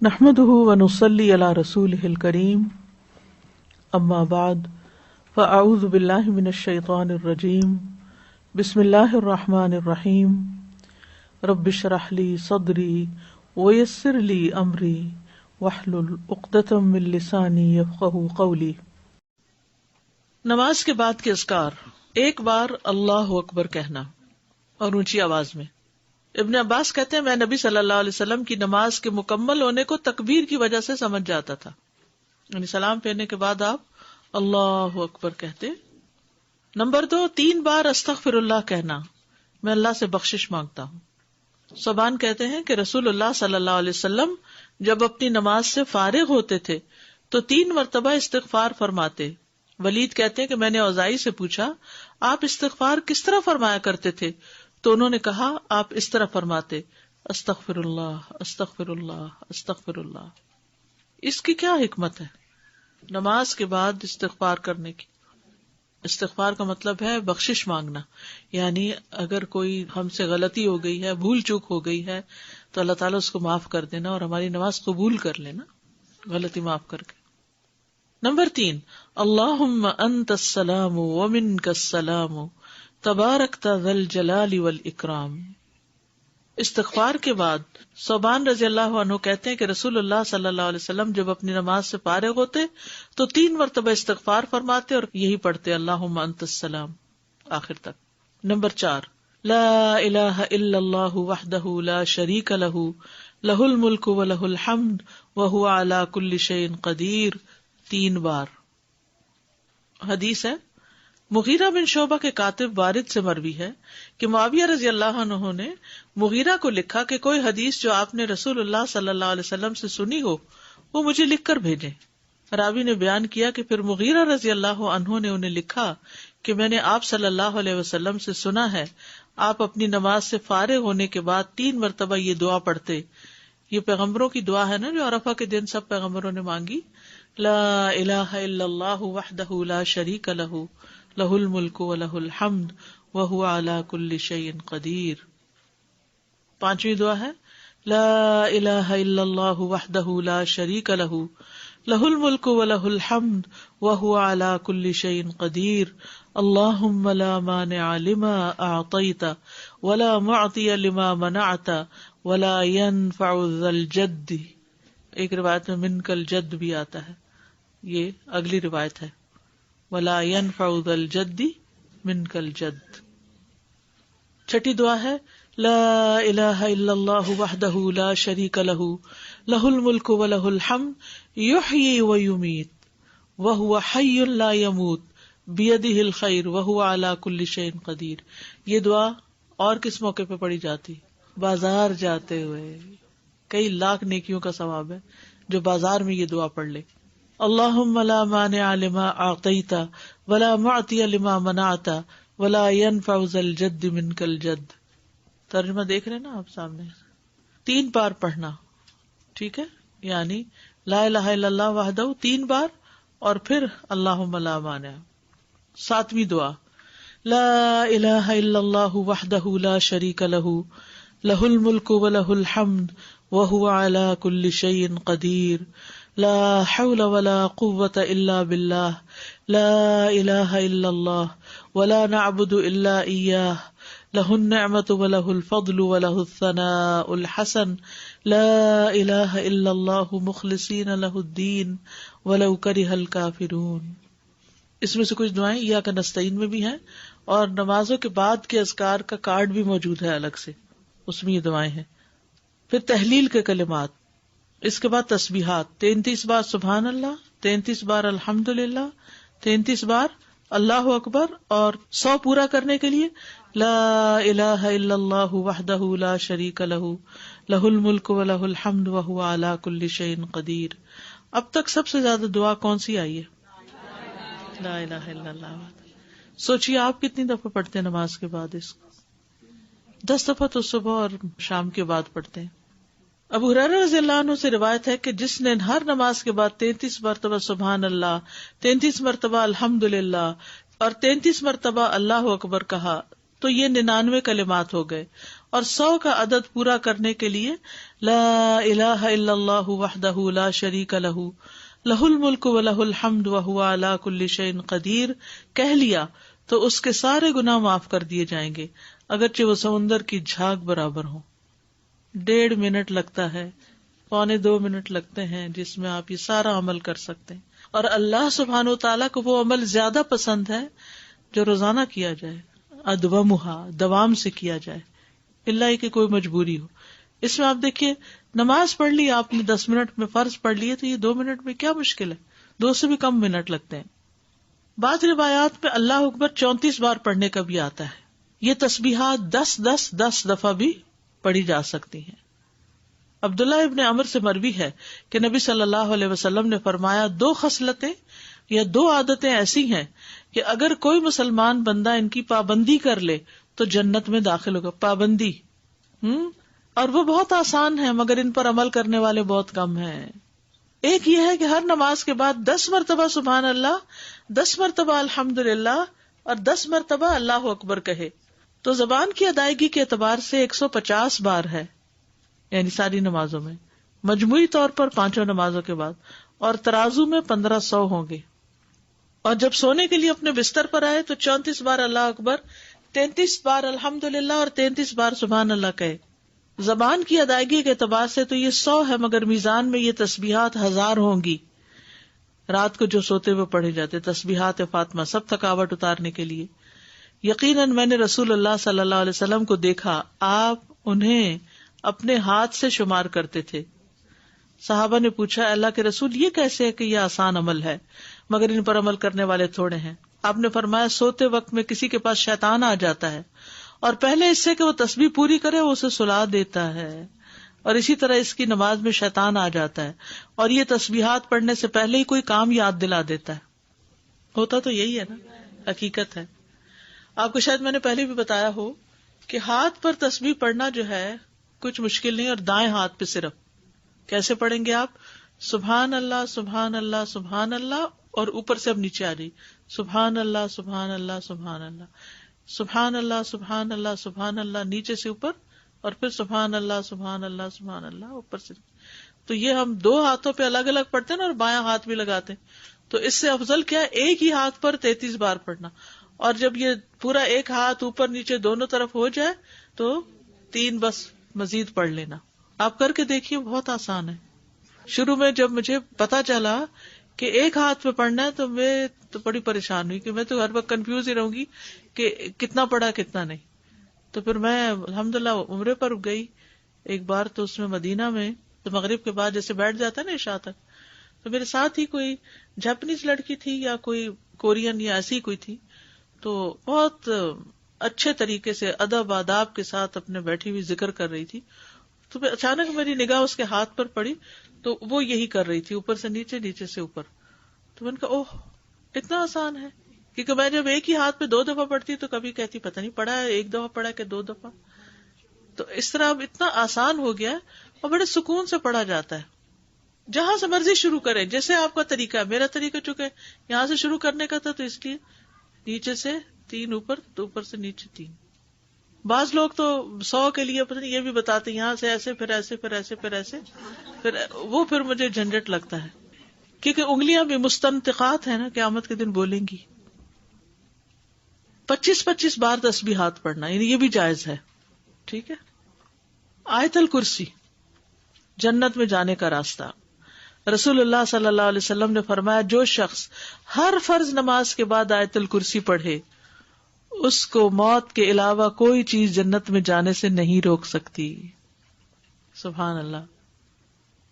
نحمده ونصلي على رسوله الكريم اما بعد فاعوذ بالله من الشيطان الرجيم بسم الله الرحمن الرحيم رب اشرح لي صدري ويسر لي امري واحلل عقدة من لساني يفقهوا قولي۔ نماز کے بعد کے اذکار، ایک بار اللہ اکبر کہنا اور اونچی آواز میں۔ ابن عباس کہتے ہیں میں نبی صلی اللہ علیہ وسلم کی نماز کے مکمل ہونے کو تکبیر کی وجہ سے سمجھ جاتا تھا، یعنی سلام پھیرنے کے بعد آپ اللہ اکبر کہتے۔ نمبر 2، 3 بار استغفر اللہ کہنا، میں اللہ سے بخشش مانگتا ہوں۔ صبان کہتے ہیں کہ رسول اللہ صلی اللہ علیہ وسلم جب اپنی نماز سے فارغ ہوتے تھے تو 3 مرتبہ استغفار فرماتے۔ ولید کہتے ہیں کہ میں نے اوزائی سے پوچھا آپ استغفار کس طرح فرمایا کرتے تھے، تو انہوں نے کہا آپ اس طرح فرماتے استغفر اللہ استغفر اللہ استغفر اللہ۔ اس کی کیا حکمت ہے نماز کے بعد استغفار کرنے کی؟ استغفار کا مطلب ہے بخشش مانگنا، یعنی اگر کوئی ہم سے غلطی ہو گئی ہے، بھول چوک ہو گئی ہے تو اللہ تعالیٰ اس کو معاف کر دینا اور ہماری نماز قبول کر لینا، غلطی معاف کر کے۔ نمبر 3، اللہم انت السلام ومنک السلام تبارکت ذی الجلال والاکرام۔ استغفار کے بعد صوبان رضی اللہ عنہ کہتے ہیں کہ رسول اللہ صلی اللہ علیہ وسلم جب اپنی نماز سے فارغ ہوتے تو 3 مرتبہ استغفار فرماتے اور یہی پڑھتے اللہم انت السلام آخر تک۔ نمبر 4، لا الہ الا اللہ وحدہ لا شریک لہ لہ الملک ولہ الحمد وہو علی کل شیء قدیر، 3 بار۔ حدیث ہے، مغیرہ بن شعبہ کے کاتب وارد سے مروی ہے کہ معاویہ رضی اللہ عنہ نے مغیرہ کو لکھا کہ کوئی حدیث جو آپ نے رسول اللہ صلی اللہ علیہ وسلم سے سنی ہو وہ مجھے لکھ کر بھیجیں۔ راوی نے بیان کیا کہ پھر مغیرہ رضی اللہ عنہ نے انہیں لکھا کہ میں نے آپ صلی اللہ علیہ وسلم سے سنا ہے آپ اپنی نماز سے فارغ ہونے کے بعد 3 مرتبہ یہ دعا پڑھتے۔ یہ پیغمبروں کی دعا ہے نا جو عرفہ کے دن سب پیغمبروں نے مانگی، لا الہ الا اللہ وحدہ لا شریک لہ لہ الملک ولہ الحمد وہو علی کل شیء قدیر۔ 5ویں دعا ہے لا الہ الا اللہ وحدہ لا شریک لہ لہ الملک ولہ الحمد وہو علی کل شیء قدیر، اللہم لا مانع لما اعطیت ولا معطی لما منعت ولا ينفع ذا الجد۔ ایک روایت میں منک الجد بھی آتا ہے، یہ اگلی روایت ہے ولا ينفع ذا الجد منک الجد۔ 6ٹھی دعا ہے لا الہ الا اللہ وحدہ لا شریک لہ لہ الملک ولہ الحمد یحیی ویمیت وہو حی لا یموت بیدہ الخیر وہو علی کل شیء قدیر۔ یہ دعا اور کس موقع پہ پڑھی جاتی؟ بازار جاتے ہوئے، کئی لاکھ نیکیوں کا ثواب ہے جو بازار میں یہ دعا پڑھ لے۔ اللہم لا مانع لما اعطیت ولا معطی لما منعت ولا ينفع ذا الجد منک الجد۔ ترجمہ دیکھ رہے ہیں نا آپ سامنے، 3 بار پڑھنا، ٹھیک ہے، یعنی لا الہ الا اللہ وحدہ 3 بار اور پھر اللہم لا مانع۔ 7ویں دعا لا الہ الا اللہ وحدہ لا شریک لہ لہ الملک ولہ الحمد وہو علی کل شیء قدیر، لا حول ولا قوة الا باللہ، لا الہ الا اللہ ولا نعبد الا ایاہ، لہ النعمۃ ولہ الفضل ولہ الثناء الحسن، لا الہ الا اللہ مخلصین لہ الدین ولو کرہ الکافرون۔ اس میں سے کچھ دعائیں ایاک نستعین میں بھی ہیں اور نمازوں کے بعد کے اذکار کا کارڈ بھی موجود ہے الگ سے، اس میں یہ دعائیں ہیں۔ پھر تحلیل کے کلمات، اس کے بعد تسبیحات، 33 بار سبحان اللہ، 33 بار الحمدللہ، 33 بار اللہ اکبر، اور 100 پورا کرنے کے لیے لا الہ الا اللہ وحدہ لا شریک لہ لہ الملک ولہ الحمد وہو علی کل شیء قدیر۔ اب تک سب سے زیادہ دعا کون سی آئی ہے؟ لا الہ الا اللہ۔ سوچیے آپ کتنی دفعہ پڑھتے ہیں نماز کے بعد اس کو؟ 10 دفعہ تو صبح اور شام کے بعد پڑھتے ہیں۔ ابو ہریرہ رضی اللہ عنہ سے روایت ہے کہ جس نے ہر نماز کے بعد 33 مرتبہ سبحان اللہ، 33 مرتبہ الحمدللہ اور 33 مرتبہ اللہ اکبر کہا تو یہ 99 کلمات ہو گئے، اور 100 کا عدد پورا کرنے کے لیے لا الہ الا اللہ وحدہ لا شریک لہ لہ الملک ولہ الحمد وہو علی کل شیء قدیر کہہ لیا تو اس کے سارے گناہ معاف کر دیے جائیں گے، اگرچہ وہ سمندر کی جھاگ برابر ہوں۔ 1.5 منٹ لگتا ہے، 1.25 منٹ لگتے ہیں جس میں آپ یہ سارا عمل کر سکتے ہیں۔ اور اللہ سبحانہ وتعالیٰ کو وہ عمل زیادہ پسند ہے جو روزانہ کیا جائے، ادومھا، دوام سے کیا جائے، اللہ کہ کوئی مجبوری ہو۔ اس میں آپ دیکھیے نماز پڑھ لی آپ نے 10 منٹ میں، فرض پڑھ لیے تو یہ 2 منٹ میں کیا مشکل ہے، 2 سے بھی کم منٹ لگتے ہیں۔ بعض روایات میں اللہ اکبر 34 بار پڑھنے کا بھی آتا ہے۔ یہ تسبیحات 10 دفعہ بھی پڑھی جا سکتی ہیں۔ عبداللہ ابن عمر سے مروی ہے کہ نبی صلی اللہ علیہ وسلم نے فرمایا 2 خصلتیں یا 2 عادتیں ایسی ہیں کہ اگر کوئی مسلمان بندہ ان کی پابندی کر لے تو جنت میں داخل ہوگا۔ پابندی اور وہ بہت آسان ہے مگر ان پر عمل کرنے والے بہت کم ہیں۔ ایک یہ ہے کہ ہر نماز کے بعد 10 مرتبہ سبحان اللہ، 10 مرتبہ الحمدللہ اور 10 مرتبہ اللہ اکبر کہے تو زبان کی ادائیگی کے اعتبار سے 150 بار ہے، یعنی ساری نمازوں میں، مجموعی طور پر 5 نمازوں کے بعد، اور ترازو میں 1500 ہوں گے۔ اور جب سونے کے لیے اپنے بستر پر آئے تو 34 بار اللہ اکبر، 33 بار الحمدللہ اور 33 بار سبحان اللہ کہے۔ زبان کی ادائیگی کے اعتبار سے تو یہ 100 ہے مگر میزان میں یہ تسبیحات 1000 ہوں گی۔ رات کو جو سوتے ہوئے پڑھے جاتے تسبیحات فاطمہ، سب تھکاوٹ اتارنے کے لیے۔ یقیناً میں نے رسول اللہ صلی اللہ علیہ وسلم کو دیکھا، آپ انہیں اپنے ہاتھ سے شمار کرتے تھے۔ صحابہ نے پوچھا اللہ کے رسول یہ کیسے ہے کہ یہ آسان عمل ہے مگر ان پر عمل کرنے والے تھوڑے ہیں؟ آپ نے فرمایا سوتے وقت میں کسی کے پاس شیطان آ جاتا ہے اور پہلے اس سے کہ وہ تسبیح پوری کرے وہ اسے سلا دیتا ہے، اور اسی طرح اس کی نماز میں شیطان آ جاتا ہے اور یہ تسبیحات پڑھنے سے پہلے ہی کوئی کام یاد دلا دیتا ہے۔ ہوتا تو یہی ہے نا، حقیقت ہے۔ آپ کو شاید میں نے پہلے بھی بتایا ہو کہ ہاتھ پر تسبیح پڑھنا جو ہے کچھ مشکل نہیں، اور دائیں ہاتھ پہ صرف کیسے پڑھیں گے آپ؟ سبحان اللہ سبحان اللہ سبحان اللہ، اور اوپر سے اب نیچے آ جائے سبحان اللہ سبحان اللہ سبحان اللہ سبحان اللہ سبحان اللہ سبحان اللہ، نیچے سے اوپر، اور پھر سبحان اللہ سبحان اللہ سبحان اللہ اوپر سے۔ تو یہ ہم 2 ہاتھوں پہ الگ الگ پڑھتے ہیں نا، اور بایاں ہاتھ بھی لگاتے ہیں، تو اس سے افضل کیا ہے ایک ہی ہاتھ پر 33 بار پڑھنا، اور جب یہ پورا ایک ہاتھ اوپر نیچے دونوں طرف ہو جائے تو 3 بس مزید پڑھ لینا۔ آپ کر کے دیکھیے، بہت آسان ہے۔ شروع میں جب مجھے پتا چلا کہ ایک ہاتھ پہ پڑھنا ہے تو میں تو بڑی پریشان ہوئی کہ میں تو ہر وقت کنفیوز ہی رہوں گی کہ کتنا پڑھا کتنا نہیں۔ تو پھر میں الحمدللہ عمرے پر گئی ایک بار، تو اس میں مدینہ میں تو مغرب کے بعد جیسے بیٹھ جاتا ہے نا عشاء تک، تو میرے ساتھ ہی کوئی جاپنیز لڑکی تھی یا کوئی کورین یا ایسی کوئی تھی، تو بہت اچھے طریقے سے ادب آداب کے ساتھ اپنے بیٹھی ہوئی ذکر کر رہی تھی۔ تو پھر اچانک میری نگاہ اس کے ہاتھ پر پڑی تو وہ یہی کر رہی تھی، اوپر سے نیچے نیچے سے اوپر۔ تو میں نے کہا اوہ اتنا آسان ہے، کیونکہ میں جب ایک ہی ہاتھ پہ 2 دفعہ پڑھتی تو کبھی کہتی پتہ نہیں پڑھا ہے 1 دفعہ پڑھا کہ 2 دفعہ۔ تو اس طرح اب اتنا آسان ہو گیا اور بڑے سکون سے پڑھا جاتا ہے۔ جہاں سے مرضی شروع کریں، جیسے آپ کا طریقہ ہے، میرا طریقہ چونکہ یہاں سے شروع کرنے کا تھا تو اس لیے نیچے سے 3 اوپر، تو اوپر سے نیچے 3۔ بعض لوگ تو 100 کے لیے پتہ نہیں یہ بھی بتاتے یہاں سے ایسے پھر ایسے پھر ایسے پھر ایسے، پھر مجھے جھنجٹ لگتا ہے، کیونکہ انگلیاں بھی مستنطقات ہیں نا، قیامت کے دن بولیں گی۔ 25 بار تسبیحات پڑھنا، یعنی یہ بھی جائز ہے، ٹھیک ہے۔ آیت الکرسی، جنت میں جانے کا راستہ۔ رسول اللہ صلی اللہ علیہ وسلم نے فرمایا جو شخص ہر فرض نماز کے بعد آیت الکرسی پڑھے اس کو موت کے علاوہ کوئی چیز جنت میں جانے سے نہیں روک سکتی۔ سبحان اللہ۔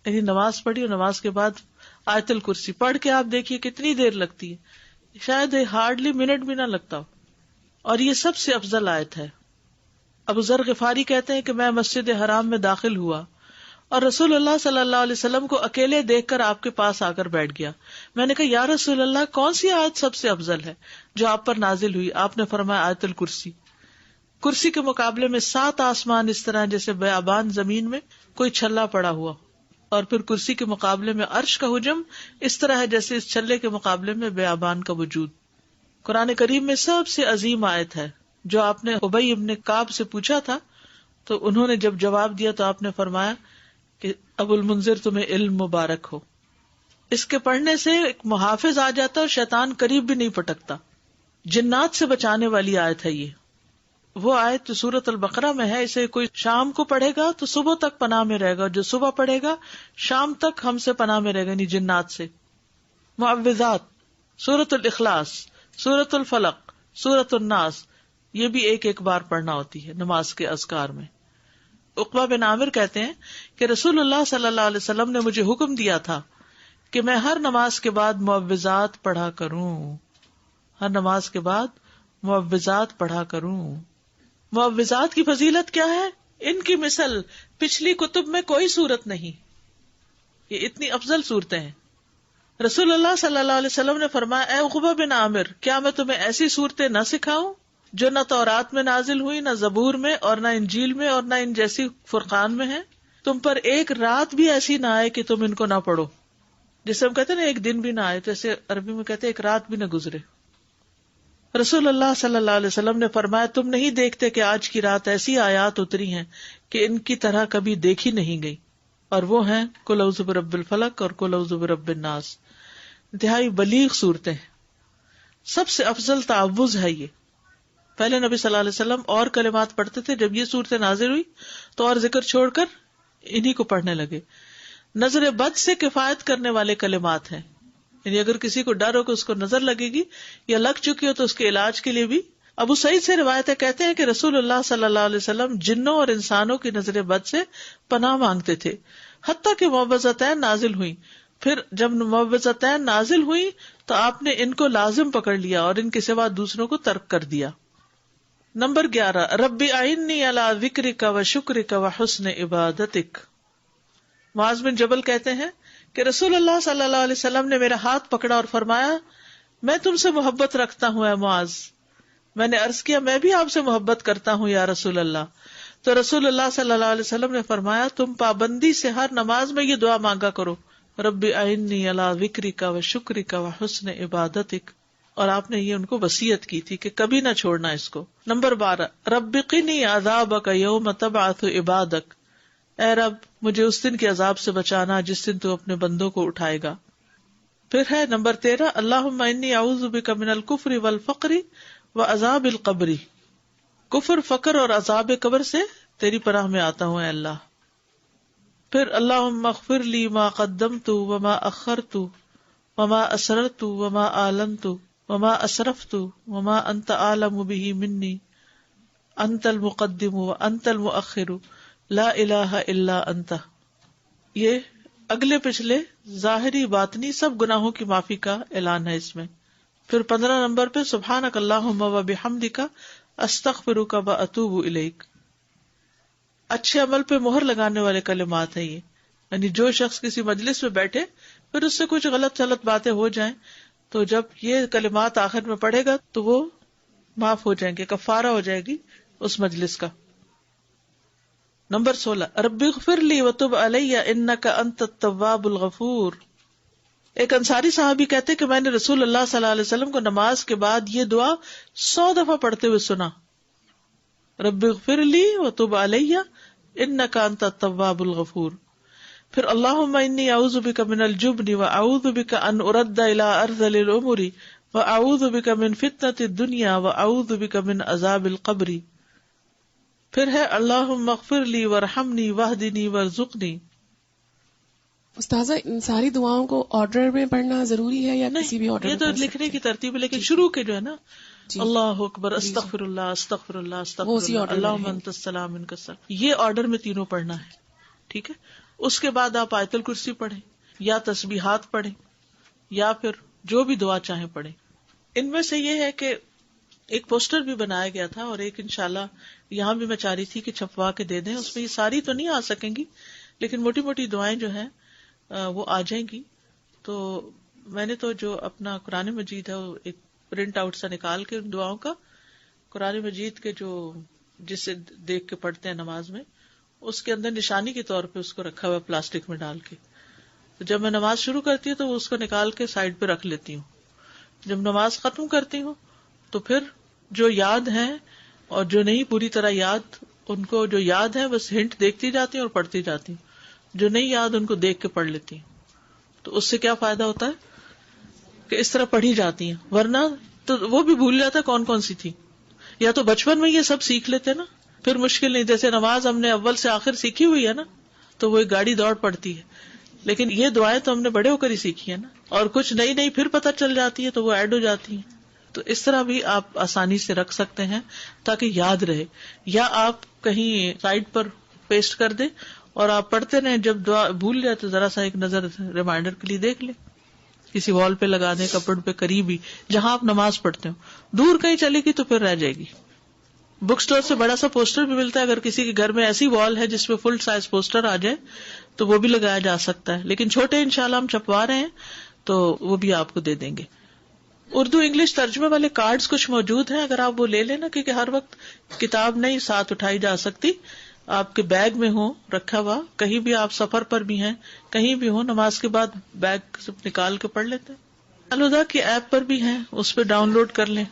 یعنی نماز پڑھی اور نماز کے بعد آیت الکرسی پڑھ کے آپ دیکھیے کتنی دیر لگتی ہے، شاید ہارڈلی منٹ بھی نہ لگتا ہو، اور یہ سب سے افضل آیت ہے۔ ابو ذر غفاری کہتے ہیں کہ میں مسجد حرام میں داخل ہوا اور رسول اللہ صلی اللہ علیہ وسلم کو اکیلے دیکھ کر آپ کے پاس آ کر بیٹھ گیا۔ میں نے کہا یا رسول اللہ کون سی آیت سب سے افضل ہے جو آپ پر نازل ہوئی؟ آپ نے فرمایا آیت الکرسی۔ کرسی کے مقابلے میں 7 آسمان اس طرح جیسے بیابان زمین میں کوئی چھلا پڑا ہوا، اور پھر کرسی کے مقابلے میں عرش کا حجم اس طرح ہے جیسے اس چھلے کے مقابلے میں بیابان کا وجود۔ قرآن کریم میں سب سے عظیم آیت ہے۔ جو آپ نے ابی ابن کعب سے پوچھا تھا تو انہوں نے جب جواب دیا تو آپ نے فرمایا کہ ابو المنذر تمہیں علم مبارک ہو. اس کے پڑھنے سے ایک محافظ آ جاتا ہے اور شیطان قریب بھی نہیں پٹکتا. جنات سے بچانے والی آیت ہے یہ. وہ آیت جو سورۃ البقرہ میں ہے، اسے کوئی شام کو پڑھے گا تو صبح تک پناہ میں رہے گا، جو صبح پڑھے گا شام تک ہم سے پناہ میں رہے گا، یعنی جنات سے. معوذات، سورۃ الاخلاص، سورۃ الفلق، سورۃ الناس، یہ بھی ایک ایک بار پڑھنا ہوتی ہے نماز کے اذکار میں. عقبہ بن عامر کہتے ہیں کہ رسول اللہ صلی اللہ علیہ وسلم نے مجھے حکم دیا تھا کہ میں ہر نماز کے بعد معوذات پڑھا کروں. ہر نماز کے بعد معوذات پڑھا کروں. معوذات کی فضیلت کیا ہے؟ ان کی مثل پچھلی کتب میں کوئی صورت نہیں. یہ اتنی افضل صورتیں ہیں. رسول اللہ صلی اللہ علیہ وسلم نے فرمایا، اے عقبہ بن عامر، کیا میں تمہیں ایسی صورتیں نہ سکھاؤں جو نہ تورات میں نازل ہوئی، نہ زبور میں، اور نہ انجیل میں، اور نہ ان جیسی فرقان میں ہیں؟ تم پر ایک رات بھی ایسی نہ آئے کہ تم ان کو نہ پڑھو. جسے ہم کہتے ہیں نا ایک دن بھی نہ آئے، تو ایسے عربی میں کہتے ہیں ایک رات بھی نہ گزرے. رسول اللہ صلی اللہ علیہ وسلم نے فرمایا، تم نہیں دیکھتے کہ آج کی رات ایسی آیات اتری ہیں کہ ان کی طرح کبھی دیکھی نہیں گئی، اور وہ ہیں قل اعوذ برب الفلق اور قل اعوذ برب الناس. انتہائی بلیغ صورتیں ہیں. سب سے افضل تعوذ ہے یہ. پہلے نبی صلی اللہ علیہ وسلم اور کلمات پڑھتے تھے، جب یہ صورتیں نازل ہوئی تو اور ذکر چھوڑ کر انہی کو پڑھنے لگے. نظر بد سے کفایت کرنے والے کلمات ہیں، یعنی اگر کسی کو ڈر ہو کہ اس کو نظر لگے گی یا لگ چکی ہو تو اس کے علاج کے لیے بھی. ابو سعید سے روایت ہے، کہتے ہیں کہ رسول اللہ صلی اللہ علیہ وسلم جنوں اور انسانوں کی نظر بد سے پناہ مانگتے تھے، حتیٰ کہ معوذتین نازل ہوئی. پھر جب معوذتین نازل ہوئی تو آپ نے ان کو لازم پکڑ لیا اور ان کے سوا دوسروں کو ترک کر دیا. نمبر 11، رب اعنی علی ذکرک و شکرک و حسن عبادتک. معاذ بن جبل کہتے ہیں کہ رسول اللہ صلی اللہ علیہ وسلم نے میرا ہاتھ پکڑا اور فرمایا، میں تم سے محبت رکھتا ہوں اے معاذ. میں نے عرض کیا، میں بھی آپ سے محبت کرتا ہوں یا رسول اللہ. تو رسول اللہ صلی اللہ علیہ وسلم نے فرمایا، تم پابندی سے ہر نماز میں یہ دعا مانگا کرو، رب اعنی علی ذکرک و شکرک و حسن عبادتک. اور آپ نے یہ ان کو وصیت کی تھی کہ کبھی نہ چھوڑنا اس کو. نمبر 12، رب قنی عذابک یوم تبعث عبادک. اے رب، مجھے اس دن کے عذاب سے بچانا جس دن تو اپنے بندوں کو اٹھائے گا. پھر ہے نمبر 13، اللہم انی اعوذ بک من الکفر والفقر وعذاب القبر. کفر، فقر اور عذاب قبر سے تیری پناہ میں آتا ہوں اے اللہ. پھر اللہم اغفر لی ما قدمت وما اخرت وما اسررت وما اعلنت وما اسرفت وما انت اعلم به منی انت المقدم وانت المؤخر لا الہ الا انت. یہ اگلے پچھلے ظاہری باطنی سب گناہوں کی معافی کا اعلان ہے اس میں. پھر 15 نمبر پہ سبحانک اللہم و بحمدک استغفرک و اتوب الیک. اچھے عمل پہ مہر لگانے والے کلمات ہیں یہ. یعنی جو شخص کسی مجلس میں بیٹھے پھر اس سے کچھ غلط باتیں ہو جائیں تو جب یہ کلمات آخر میں پڑھے گا تو وہ معاف ہو جائیں گے، کفارہ ہو جائے گی اس مجلس کا. نمبر 16، رب اغفر لی وتب علی انک انت التواب الغفور. ایک انصاری صحابی کہتے کہ میں نے رسول اللہ صلی اللہ علیہ وسلم کو نماز کے بعد یہ دعا 100 دفعہ پڑھتے ہوئے سنا، رب اغفر لی وتب علی انک انت التواب الغفور. پھر اللہم انی اعوذ بک من الجبن واعوذ بک ان ارد الی ارذل الامور واعوذ بک من فتنۃ الدنیا واعوذ بک من عذاب القبر. پھر ہے اللہم اغفر لی وارحمنی واہدنی وارزقنی. استاذہ، ان ساری دعاؤں کو آرڈر میں پڑھنا ضروری ہے یا کسی بھی آرڈر میں؟ یہ تو لکھنے کی ترتیب ہے، لیکن شروع کے جو ہے نا اللہ اکبر استغفر اللہ استغفر اللہ استغفر اللہ اللہم انت السلام منک السلام، یہ آرڈر میں تینوں پڑھنا ہے. ٹھیک ہے. اس کے بعد آپ آیت الکرسی پڑھیں یا تسبیحات پڑھیں یا پھر جو بھی دعا چاہیں پڑھیں. ان میں سے یہ ہے کہ ایک پوسٹر بھی بنایا گیا تھا اور ایک انشاءاللہ یہاں بھی میں چاہ رہی تھی کہ چھپوا کے دے دیں. اس میں یہ ساری تو نہیں آ سکیں گی لیکن موٹی موٹی دعائیں جو ہیں وہ آ جائیں گی. تو میں نے تو جو اپنا قرآن مجید ہے وہ ایک پرنٹ آؤٹ سا نکال کے ان دعاؤں کا، قرآن مجید کے جو جسے دیکھ کے پڑھتے ہیں نماز میں، اس کے اندر نشانی کے طور پہ اس کو رکھا ہوا پلاسٹک میں ڈال کے. تو جب میں نماز شروع کرتی ہوں تو اس کو نکال کے سائڈ پہ رکھ لیتی ہوں. جب نماز ختم کرتی ہوں تو پھر جو یاد ہیں اور جو نہیں پوری طرح یاد ان کو جو یاد ہے بس ہنٹ دیکھتی جاتی ہیں اور پڑھتی جاتی ہیں، جو نہیں یاد ان کو دیکھ کے پڑھ لیتی ہیں. تو اس سے کیا فائدہ ہوتا ہے کہ اس طرح پڑھی جاتی ہیں، ورنہ تو وہ بھی بھول جاتا کون کون سی تھی. یا تو بچپن میں یہ سب سیکھ لیتے نا، پھر مشکل نہیں. جیسے نماز ہم نے اول سے آخر سیکھی ہوئی ہے نا، تو وہ ایک گاڑی دوڑ پڑتی ہے. لیکن یہ دعائیں تو ہم نے بڑے ہو کر ہی سیکھی ہے نا، اور کچھ نئی نئی پھر پتہ چل جاتی ہے تو وہ ایڈ ہو جاتی ہیں. تو اس طرح بھی آپ آسانی سے رکھ سکتے ہیں تاکہ یاد رہے. یا آپ کہیں سائڈ پر پیسٹ کر دیں اور آپ پڑھتے رہیں، جب دعا بھول جائے تو ذرا سا ایک نظر ریمائنڈر کے لیے دیکھ لیں، کسی وال پہ لگا دیں، کپبورڈ پہ قریب ہی جہاں آپ نماز پڑھتے ہو. دور کہیں چلے گی تو پھر رہ جائے گی. بک سٹور سے بڑا سا پوسٹر بھی ملتا ہے، اگر کسی کے گھر میں ایسی وال ہے جس پہ فل سائز پوسٹر آ جائے تو وہ بھی لگایا جا سکتا ہے. لیکن چھوٹے انشاءاللہ ہم چھپوا رہے ہیں تو وہ بھی آپ کو دے دیں گے. اردو انگلش ترجمے والے کارڈز کچھ موجود ہیں، اگر آپ وہ لے لینا، کیونکہ ہر وقت کتاب نہیں ساتھ اٹھائی جا سکتی. آپ کے بیگ میں ہو رکھا ہوا، کہیں بھی آپ سفر پر بھی ہیں، کہیں بھی ہو، نماز کے بعد بیگ سے نکال کے پڑھ لیتے ہیں. الہدا کی ایپ پر بھی ہیں، اس پہ ڈاؤن لوڈ کر لیں.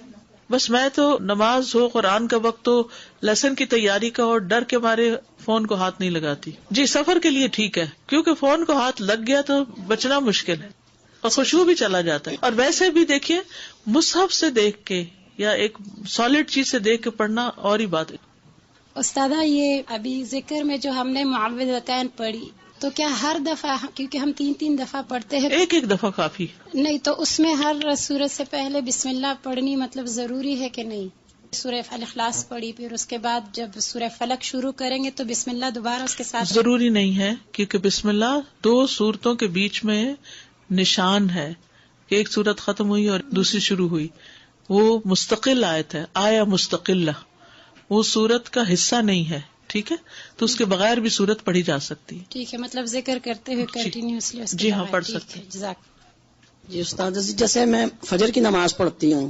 بس میں تو نماز ہو، قرآن کا وقت ہو، لیسن کی تیاری کا ہو، ڈر کے مارے فون کو ہاتھ نہیں لگاتی. جی سفر کے لیے ٹھیک ہے، کیونکہ فون کو ہاتھ لگ گیا تو بچنا مشکل ہے اور خوشبو بھی چلا جاتا ہے. اور ویسے بھی دیکھیے مصحف سے دیکھ کے یا ایک سالڈ چیز سے دیکھ کے پڑھنا اور ہی بات ہے. استاذہ یہ ابھی ذکر میں جو ہم نے معوذتین پڑھی تو کیا ہر دفعہ، کیونکہ ہم 3 دفعہ پڑھتے ہیں، ایک دفعہ کافی نہیں تو اس میں ہر سورت سے پہلے بسم اللہ پڑھنی مطلب ضروری ہے کہ نہیں؟ سورہ الاخلاص پڑھی، پھر اس کے بعد جب سورہ فلق شروع کریں گے تو بسم اللہ دوبارہ اس کے ساتھ؟ ضروری نہیں ہے، کیونکہ بسم اللہ 2 سورتوں کے بیچ میں نشان ہے کہ ایک سورت ختم ہوئی اور دوسری شروع ہوئی. وہ مستقل آیت ہے، آیا مستقلہ، وہ سورت کا حصہ نہیں ہے. ٹھیک ہے، تو اس کے بغیر بھی سورت پڑھی جا سکتی ہے. ٹھیک ہے، مطلب ذکر کرتے ہوئے کنٹینیوسلی. جی ہاں پڑھ سکتے ہیں. جزاک. جی استاد، جیسے میں فجر کی نماز پڑھتی ہوں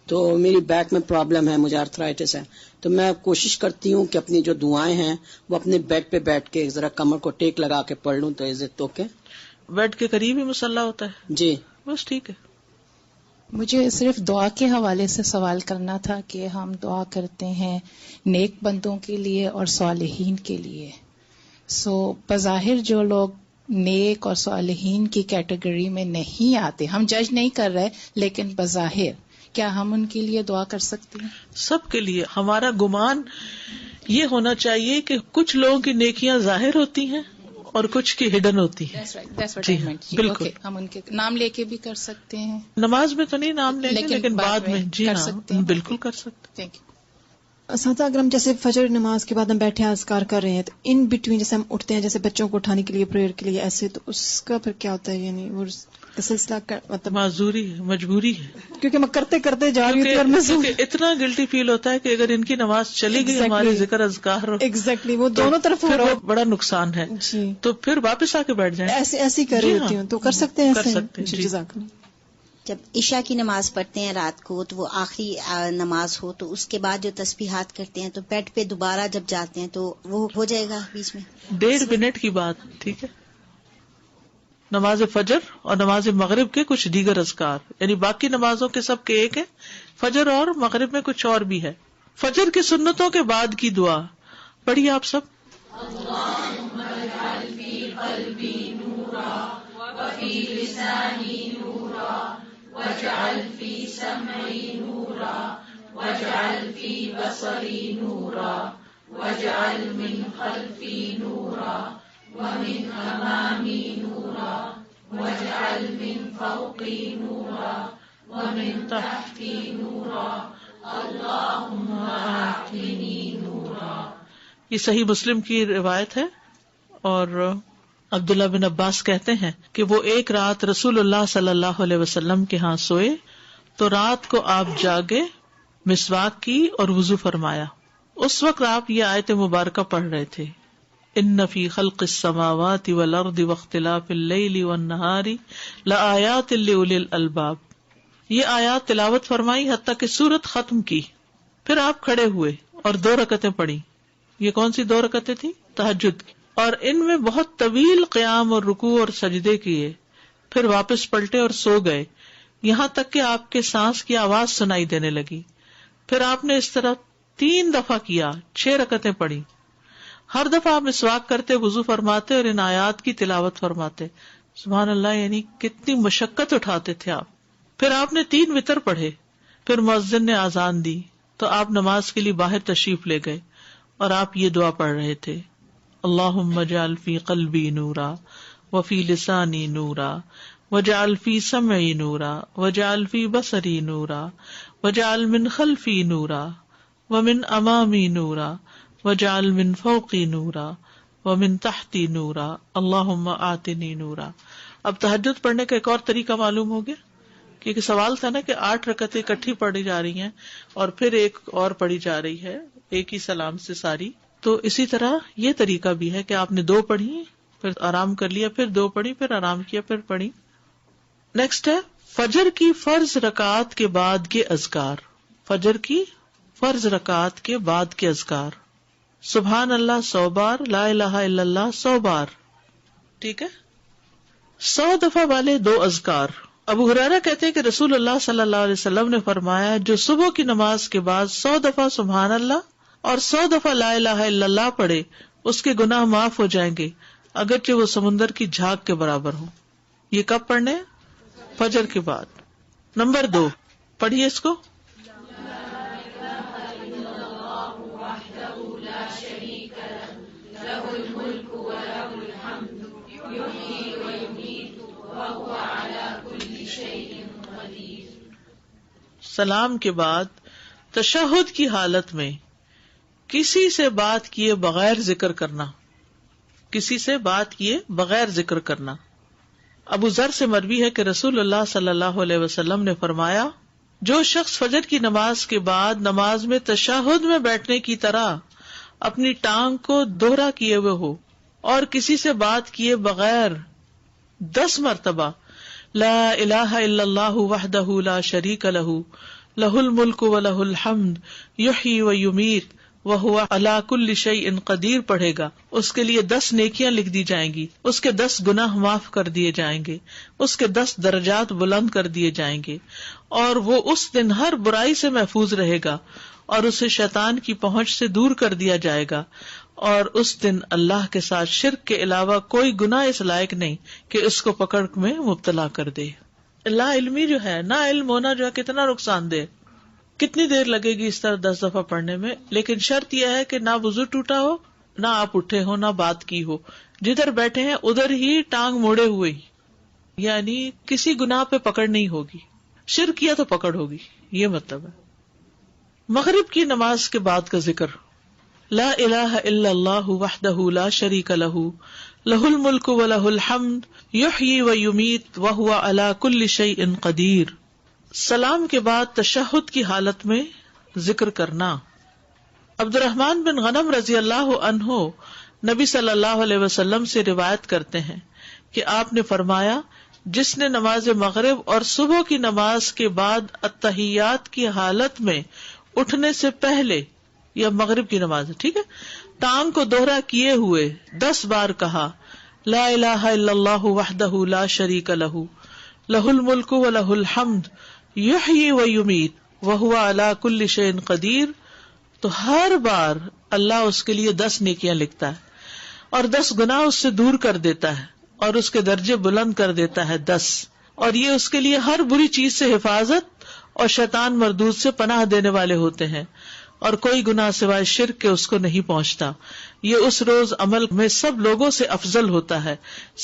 تو میری بیک میں پرابلم ہے، مجھے آرتھرائٹس ہے، تو میں کوشش کرتی ہوں کہ اپنی جو دعائیں ہیں وہ اپنے بیڈ پہ بیٹھ کے ذرا کمر کو ٹیک لگا کے پڑھ لوں. تو از اٹ اوکے؟ بیڈ کے قریب ہی مصلی ہوتا ہے؟ جی بس ٹھیک ہے. مجھے صرف دعا کے حوالے سے سوال کرنا تھا کہ ہم دعا کرتے ہیں نیک بندوں کے لیے اور صالحین کے لیے. بظاہر جو لوگ نیک اور صالحین کی کیٹیگری میں نہیں آتے، ہم جج نہیں کر رہے، لیکن بظاہر کیا ہم ان کے لیے دعا کر سکتے ہیں؟ سب کے لیے. ہمارا گمان یہ ہونا چاہیے کہ کچھ لوگوں کی نیکیاں ظاہر ہوتی ہیں اور کچھ کی ہڈن ہوتی ہیں. جی بالکل. ہم ان کے نام لے کے بھی کر سکتے ہیں. نماز میں تو نہیں نام لیں گے، لیکن بعد میں جی کر ہاں سکتے ہیں. بالکل کر سکتے. Thank you. اساتذہ اگر ہم جیسے فجر نماز کے بعد ہم بیٹھے اذکار کر رہے ہیں تو ان بٹوین جیسے ہم اٹھتے ہیں جیسے بچوں کو اٹھانے کے لیے پریئر کے لیے ایسے، تو اس کا پھر کیا ہوتا ہے؟ یعنی وہ سلسلہ مطلب معذوری ہے، مجبوری ہے، کیونکہ میں کرتے کرتے جا رہی ہوں کیونکہ اتنا گلٹی فیل ہوتا ہے کہ اگر ان کی نماز چلی گئی ہمارے ذکر اذکار ایگزیکٹلی وہ دونوں طرف ہو رہا بڑا نقصان ہے. جی تو پھر واپس آ کے بیٹھ جائیں. ایسی کر رہی ہوتی ہوں تو کر سکتے ہیں. کر سکتے ہیں. جی جزاک اللہ. جب عشاء کی نماز پڑھتے ہیں رات کو تو وہ آخری نماز ہو تو اس کے بعد جو تسبیحات کرتے ہیں تو بیڈ پہ دوبارہ جب جاتے ہیں تو وہ ہو جائے گا بیچ میں 1.5 منٹ کی بات. ٹھیک ہے. نماز فجر اور نماز مغرب کے کچھ دیگر اذکار، یعنی باقی نمازوں کے سب کے ایک ہے، فجر اور مغرب میں کچھ اور بھی ہے. فجر کی سنتوں کے بعد کی دعا پڑھیے آپ سب. اللہم اجعل فی قلبی نورا وفی لسانی نورا واجعل فی سمعی نورا واجعل فی بصری نورا واجعل من خلفی نورا ومن امامی نورا واجعل من فوقی نورا ومن تحتی نورا اللہم آتنی نورا. یہ صحیح مسلم کی روایت ہے. اور عبداللہ بن عباس کہتے ہیں کہ وہ ایک رات رسول اللہ صلی اللہ علیہ وسلم کے ہاں سوئے تو رات کو آپ جاگے، مسواک کی اور وضو فرمایا. اس وقت آپ یہ آیت مبارکہ پڑھ رہے تھے، ان فی خلق السماوات والارض واختلاف اللیل والنہار لآیات لأولی الالباب. یہ آیات تلاوت فرمائی حتیٰ کہ سورت ختم کی. پھر آپ کھڑے ہوئے اور 2 رکعتیں پڑھی. یہ کون سی 2 رکعتیں تھی؟ تہجد کی. اور ان میں بہت طویل قیام اور رکوع اور سجدے کیے. پھر واپس پلٹے اور سو گئے، یہاں تک کہ آپ کے سانس کی آواز سنائی دینے لگی. پھر آپ نے اس طرح 3 دفعہ کیا، 6 رکعتیں پڑھی. ہر دفعہ آپ مسواک کرتے، وضو فرماتے اور ان آیات کی تلاوت فرماتے. سبحان اللہ، یعنی کتنی مشقت اٹھاتے تھے آپ. پھر آپ نے 3 وتر پڑھے. پھر مؤذن نے اذان دی تو آپ نماز کے لیے باہر تشریف لے گئے اور آپ یہ دعا پڑھ رہے تھے: اللہم اجعل فی قلبی نورا وفی لسانی نورا وجعل فی سمعی نورا وجعل فی بصری نورا وجعل من خلفی نورا ومن امامی نورا وجعل من فوقی نورا ومن تحتی نورا اللہم آتنی نورا. اب تہجد پڑھنے کا ایک اور طریقہ معلوم ہو گیا، کیونکہ سوال تھا نا کہ 8 رکعتیں اکٹھی پڑھی جا رہی ہیں اور پھر ایک اور پڑھی جا رہی ہے ایک ہی سلام سے ساری. تو اسی طرح یہ طریقہ بھی ہے کہ آپ نے 2 پڑھی، پھر آرام کر لیا، پھر 2 پڑھی، پھر آرام کیا، پھر پڑھی. نیکسٹ ہے فجر کی فرض رکعات کے بعد کے اذکار. فجر کی فرض رکعات کے بعد کے اذکار: سبحان اللہ 100 بار، لا الہ الا اللہ 100 بار. ٹھیک ہے. 100 دفعہ والے 2 اذکار. ابو ہریرہ کہتے ہیں کہ رسول اللہ صلی اللہ علیہ وسلم نے فرمایا، جو صبح کی نماز کے بعد 100 دفعہ سبحان اللہ اور 100 دفعہ لا الہ الا اللہ پڑھے، اس کے گناہ معاف ہو جائیں گے اگرچہ وہ سمندر کی جھاگ کے برابر ہو. یہ کب پڑھنے؟ فجر کے بعد. نمبر 2 پڑھیے اس کو: سلام کے بعد تشہد کی حالت میں کسی سے بات کیے بغیر ذکر کرنا. کسی سے بات کیے بغیر ذکر کرنا. ابو ذر سے مروی ہے کہ رسول اللہ صلی اللہ علیہ وسلم نے فرمایا، جو شخص فجر کی نماز کے بعد نماز میں تشہد میں بیٹھنے کی طرح اپنی ٹانگ کو دوہرا کیے ہوئے ہو اور کسی سے بات کیے بغیر 10 مرتبہ لا الہ الا اللہ وحدہ لا شریک لہ لہ الملک ولہ الحمد یحیی ویمیت وہو علی کل شیء قدیر پڑھے گا، اس کے لیے 10 نیکیاں لکھ دی جائیں گی، اس کے 10 گناہ معاف کر دیے جائیں گے، اس کے 10 درجات بلند کر دیے جائیں گے، اور وہ اس دن ہر برائی سے محفوظ رہے گا اور اسے شیطان کی پہنچ سے دور کر دیا جائے گا، اور اس دن اللہ کے ساتھ شرک کے علاوہ کوئی گناہ اس لائق نہیں کہ اس کو پکڑ میں مبتلا کر دے. لا علمی جو ہے، نہ علم ہونا جو ہے کتنا نقصان دہ. کتنی دیر لگے گی اس طرح 10 دفعہ پڑھنے میں؟ لیکن شرط یہ ہے کہ نہ وضو ٹوٹا ہو، نہ آپ اٹھے ہو، نہ بات کی ہو، جدھر بیٹھے ہیں ادھر ہی ٹانگ موڑے ہوئے، یعنی کسی گناہ پہ پکڑ نہیں ہوگی. شرک کیا تو پکڑ ہوگی، یہ مطلب ہے. مغرب کی نماز کے بعد کا ذکر: لا الہ الا اللہ وحدہ لا شریک لہ لہ الملک ولہ الحمد یحیی ویمیت وہو علی کل شیء قدیر. سلام کے بعد تشہد کی حالت میں ذکر کرنا. عبد الرحمن بن غنم رضی اللہ عنہ نبی صلی اللہ علیہ وسلم سے روایت کرتے ہیں کہ آپ نے فرمایا، جس نے نماز مغرب اور صبح کی نماز کے بعد التحیات کی حالت میں اٹھنے سے پہلے، یا مغرب کی نماز ہے، ٹھیک ہے، ٹانگ کو دوہرا کیے ہوئے 10 بار کہا لا الہ الا اللہ وحدہ لا شریک لہ لہ الملک ولہ الحمد یحیی ویمیت وہو علی کل شیء قدیر، تو ہر بار اللہ اس کے لیے 10 نیکیاں لکھتا ہے اور 10 گناہ اس سے دور کر دیتا ہے اور اس کے درجے بلند کر دیتا ہے 10، اور یہ اس کے لیے ہر بری چیز سے حفاظت اور شیطان مردود سے پناہ دینے والے ہوتے ہیں، اور کوئی گناہ سوائے شرک کے اس کو نہیں پہنچتا. یہ اس روز عمل میں سب لوگوں سے افضل ہوتا ہے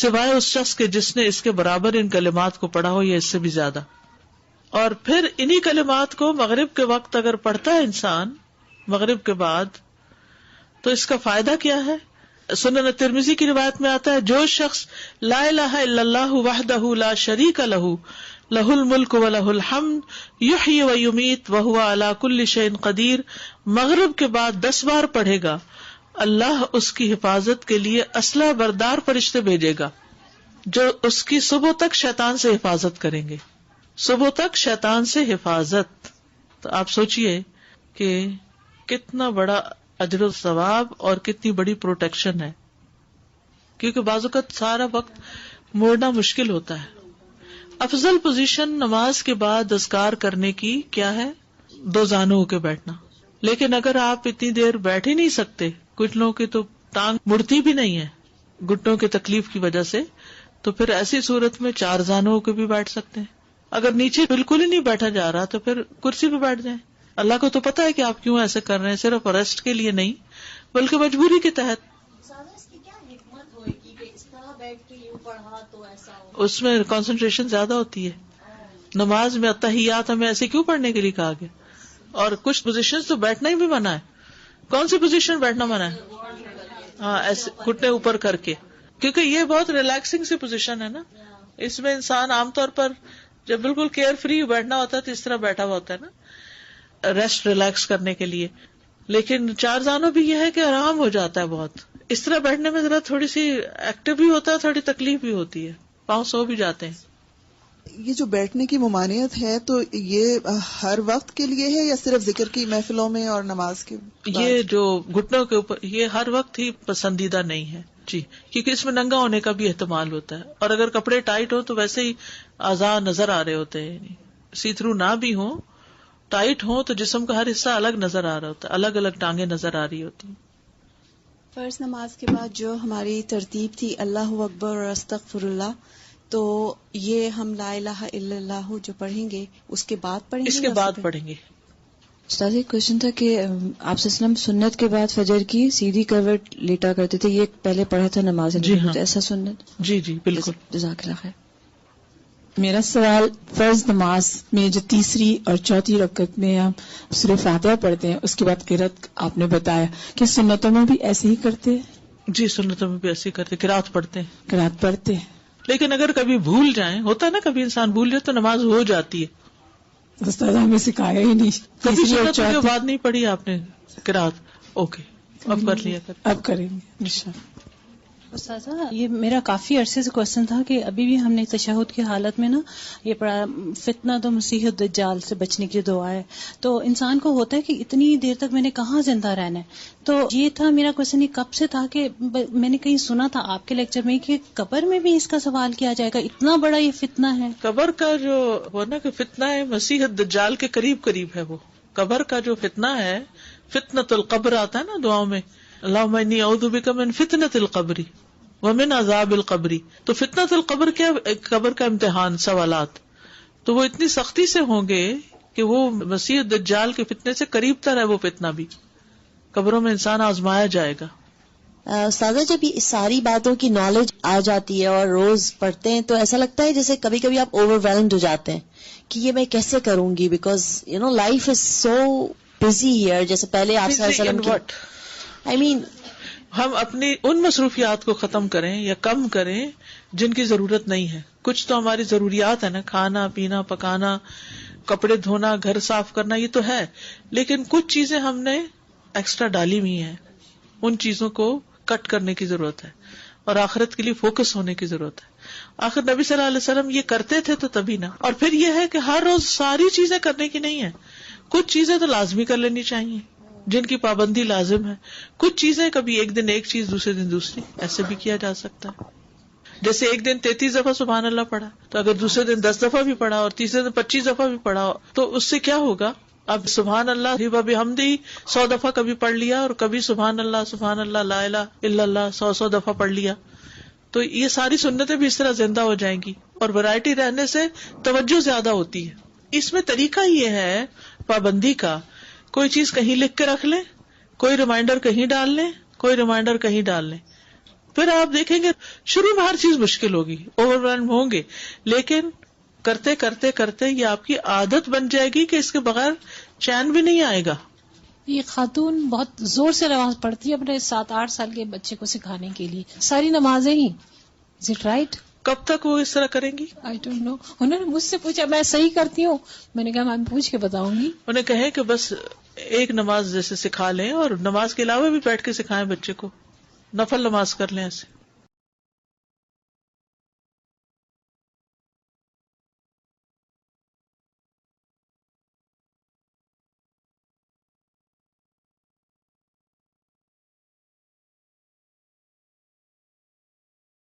سوائے اس شخص کے جس نے اس کے برابر ان کلمات کو پڑھا ہو یا اس سے بھی زیادہ. اور پھر انہی کلمات کو مغرب کے وقت اگر پڑھتا ہے انسان مغرب کے بعد، تو اس کا فائدہ کیا ہے؟ سنن ترمذی کی روایت میں آتا ہے، جو شخص لا الہ الا اللہ وحدہ لا شریک لہ لہ الملک ولہ الحمد یحیی ویمیت وہو علی کل شیء قدیر مغرب کے بعد 10 بار پڑھے گا، اللہ اس کی حفاظت کے لیے اسلحہ بردار فرشتے بھیجے گا جو اس کی صبح تک شیطان سے حفاظت کریں گے. صبح تک شیطان سے حفاظت. تو آپ سوچئے کہ کتنا بڑا اجر و ثواب اور کتنی بڑی پروٹیکشن ہے، کیونکہ بعض اوقات سارا وقت موڑنا مشکل ہوتا ہے. افضل پوزیشن نماز کے بعد اذکار کرنے کی کیا ہے؟ 2 زانوں کے بیٹھنا. لیکن اگر آپ اتنی دیر بیٹھ ہی نہیں سکتے، کچھ لوگوں کی تو ٹانگ مڑتی بھی نہیں ہے گھٹنوں کی تکلیف کی وجہ سے، تو پھر ایسی صورت میں 4 زانوں کو بھی بیٹھ سکتے ہیں. اگر نیچے بالکل ہی نہیں بیٹھا جا رہا تو پھر کرسی پہ بیٹھ جائیں. اللہ کو تو پتا ہے کہ آپ کیوں ایسے کر رہے ہیں، صرف ریسٹ کے لیے نہیں بلکہ مجبوری کے تحت. اس میں کنسنٹریشن زیادہ ہوتی ہے. نماز میں اتحیات ہمیں ایسے کیوں پڑھنے کے لیے کہا گیا؟ اور کچھ پوزیشن تو بیٹھنا ہی بھی منع ہے. کون سی پوزیشن بیٹھنا منع ہے؟ ہاں، ایسے گھٹنے اوپر کر کے، کیونکہ یہ بہت ریلیکسنگ سی پوزیشن ہے نا. اس میں انسان عام طور پر جب بالکل کیئر فری بیٹھنا ہوتا ہے تو اس طرح بیٹھا ہوا ہوتا ہے نا، ریسٹ ریلیکس کرنے کے لیے. لیکن 4 زانوں بھی یہ ہے کہ آرام ہو جاتا ہے بہت. اس طرح بیٹھنے میں ذرا تھوڑی سی ایکٹیو بھی ہوتا ہے، تھوڑی تکلیف بھی ہوتی ہے، پاؤں سو بھی جاتے ہیں. یہ جو بیٹھنے کی ممانعت ہے تو یہ ہر وقت کے لیے ہے یا صرف ذکر کی محفلوں میں اور نماز کے بعد؟ یہ جو گھٹنوں کے اوپر، یہ ہر وقت ہی پسندیدہ نہیں ہے جی، کیونکہ اس میں ننگا ہونے کا بھی احتمال ہوتا ہے. اور اگر کپڑے ٹائٹ ہو تو ویسے ہی اعضاء نظر آ رہے ہوتے ہیں، سی تھرو نہ بھی ہو، ٹائٹ ہو تو جسم کا ہر حصہ الگ نظر آ رہا ہوتا ہے، الگ الگ ٹانگیں نظر آ رہی ہوتی ہیں. فرض نماز کے بعد جو ہماری ترتیب تھی اللہ اکبر اور استغفر اللہ، تو یہ ہم لا الہ الا اللہ جو پڑھیں گے اس کے بعد پڑھیں گے؟ اس کے بعد پڑھیں گے. استاد ایک کوشچن تھا کہ آپ صلی اللہ علیہ وسلم سنت کے بعد فجر کی سیدھی کروٹ لیٹا کرتے تھے، یہ پہلے پڑھا تھا نماز میں. جی ہاں، ایسا سنت؟ جی جی بالکل. جزاک اللہ خیر. میرا سوال، فرض نماز میں جو تیسری اور چوتھی رکعت میں ہم سورہ فاتحہ پڑھتے ہیں، اس کے بعد قرات آپ نے بتایا کہ سنتوں میں بھی ایسے ہی کرتے ہیں؟ جی سنتوں میں بھی ایسے ہی کرتے، قرات پڑھتے ہیں. قرات پڑھتے ہیں، لیکن اگر کبھی بھول جائیں، ہوتا ہے نا کبھی انسان بھول جائے تو نماز ہو جاتی ہے. استاد ہمیں سکھایا ہی نہیں. کبھی سنتوں کے بعد نہیں پڑھی آپ نے قرات؟ اوکے، اب کر لیا کر، اب کریں گے انشاءاللہ. استاذہ یہ میرا کافی عرصے سے کوشچن تھا کہ ابھی بھی ہم نے تشہد کی حالت میں نا یہ پڑھا فتنہ تو مسیح الدجال سے بچنے کی دعا ہے. تو انسان کو ہوتا ہے کہ اتنی دیر تک میں نے کہاں زندہ رہنا ہے. تو یہ تھا میرا کوشچن، یہ کب سے تھا کہ میں نے کہیں سنا تھا آپ کے لیکچر میں کہ قبر میں بھی اس کا سوال کیا جائے گا، اتنا بڑا یہ فتنہ ہے. قبر کا جو وہ نا کہ فتنہ ہے مسیح الدجال کے قریب قریب ہے. وہ قبر کا جو فتنہ ہے، فتنۃ القبر آتا ہے نا دعاؤں میں، اللہم انی اعوذ بک من فتنۃ القبر ومن عذاب القبر. تو فتنۃ القبر کیا؟ قبر کا امتحان، سوالات. تو وہ اتنی سختی سے ہوں گے کہ وہ مسیح الدجال کے فتنے سے قریب تر ہے. وہ فتنہ بھی قبروں میں انسان آزمایا جائے گا. استاذہ جب یہ ساری باتوں کی نالج آ جاتی ہے اور روز پڑھتے ہیں تو ایسا لگتا ہے جیسے کبھی کبھی آپ اوور ویلمڈ ہو جاتے ہیں کہ یہ میں کیسے کروں گی، because you know life is so busy here. جیسے پہلے آپ صلی اللہ علیہ وسلم کی آئی مین ہم اپنی ان مصروفیات کو ختم کریں یا کم کریں جن کی ضرورت نہیں ہے. کچھ تو ہماری ضروریات ہے نا، کھانا پینا پکانا، کپڑے دھونا، گھر صاف کرنا، یہ تو ہے. لیکن کچھ چیزیں ہم نے ایکسٹرا ڈالی ہوئی ہیں، ان چیزوں کو کٹ کرنے کی ضرورت ہے اور آخرت کے لیے فوکس ہونے کی ضرورت ہے. آخر نبی صلی اللہ علیہ وسلم یہ کرتے تھے تو تبھی نا. اور پھر یہ ہے کہ ہر روز ساری چیزیں کرنے کی نہیں ہے، کچھ چیزیں تو لازمی کر لینی چاہیے جن کی پابندی لازم ہے. کچھ چیزیں کبھی ایک دن ایک چیز دوسرے دن دوسری، ایسے بھی کیا جا سکتا ہے. جیسے ایک دن 33 دفعہ سبحان اللہ پڑھا تو اگر دوسرے دن 10 دفعہ بھی پڑھا اور تیسرے دن 25 دفعہ بھی پڑھا تو اس سے کیا ہوگا؟ اب سبحان اللہ بحمدہ 100 دفعہ کبھی پڑھ لیا اور کبھی سبحان اللہ لا الہ الا اللہ 100 دفعہ پڑھ لیا تو یہ ساری سنتیں بھی اس طرح زندہ ہو جائیں گی. اور ورائٹی رہنے سے توجہ زیادہ ہوتی ہے. اس میں طریقہ یہ ہے پابندی کا، کوئی چیز کہیں لکھ کے رکھ لیں، کوئی ریمائنڈر کہیں ڈال لیں، کوئی ریمائنڈر کہیں ڈال لیں. پھر آپ دیکھیں گے شروع میں ہر چیز مشکل ہوگی، اوور ویلم ہوں گے، لیکن کرتے کرتے کرتے یہ آپ کی عادت بن جائے گی کہ اس کے بغیر چین بھی نہیں آئے گا. یہ خاتون بہت زور سے نماز پڑھتی ہے اپنے 7-8 سال کے بچے کو سکھانے کے لیے، ساری نمازیں ہی. Is it right? کب تک وہ اس طرح کریں گی؟ I don't know. انہوں نے مجھ سے پوچھا میں صحیح کرتی ہوں، میں نے کہا میں پوچھ کے بتاؤں گی. انہیں کہیں کہ بس ایک نماز جیسے سکھا لیں اور نماز کے علاوہ بھی بیٹھ کے سکھائیں بچے کو، نفل نماز کر لیں ایسے.